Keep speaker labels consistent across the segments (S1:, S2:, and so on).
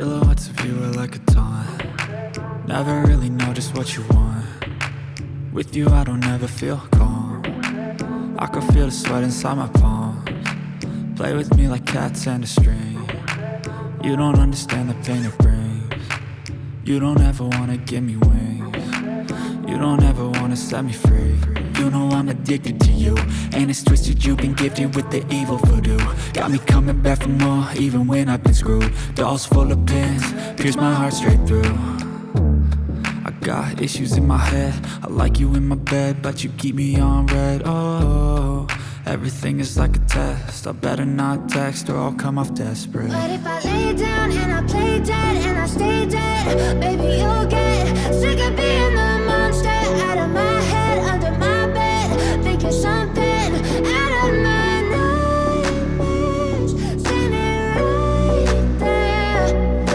S1: Silhouettes of you are like a taunt. Never really know just what you want. With you I don't ever feel calm. I can feel the sweat inside my palms. Play with me like cats and a string. You don't understand the pain it brings. You don't ever wanna give me wings. You don't ever wanna set me free. You know I'm addicted to you, and it's twisted, you've been gifted with the evil voodoo. Got me coming back for more, even when I've been screwed. Dolls full of pins, pierce my heart straight through. I got issues in my head, I like you in my bed, but you keep me on red. Oh, everything is like a test, I better not text or I'll come off desperate.
S2: But if I lay down and I play dead and I stay dead, baby you'll get sick of being the monster out of my head, under my bed, thinking something out of my nightmares, standing right there.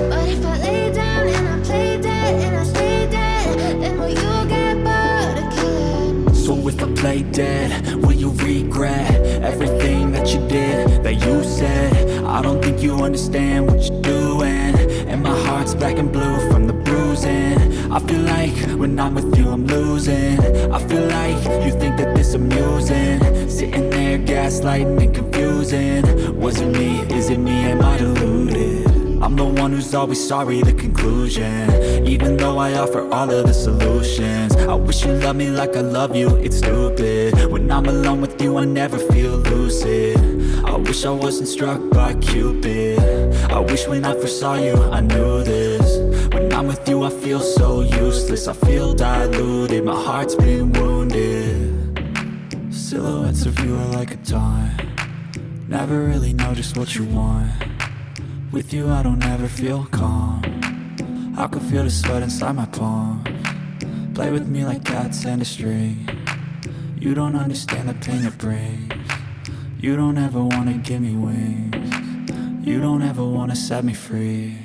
S2: But if I lay down and I play dead and I stay dead, then will you get bored of killing me?
S1: So if I play dead, will you regret everything that you did, that you said? I don't think you understand what you're doing, and my heart's black and blue from the bruising. I feel like when I'm with you I'm losing. I feel like you think that this amusing, sitting there gaslighting and confusing. Was it me? Is it me? Am I deluded? I'm the one who's always sorry, the conclusion, even though I offer all of the solutions. I wish you loved me like I love you, it's stupid. When I'm alone with you I never feel lucid. I wish I wasn't struck by Cupid. I wish when I first saw you I knew this. When I'm with you I feel so useless, I feel diluted, my heart's been wounded. Silhouettes of you are like a taunt. Never really know just what you want. With you I don't ever feel calm. I can feel the sweat inside my palms. Play with me like cats and a string. You don't understand the pain it brings. You don't ever wanna give me wings. You don't ever wanna set me free.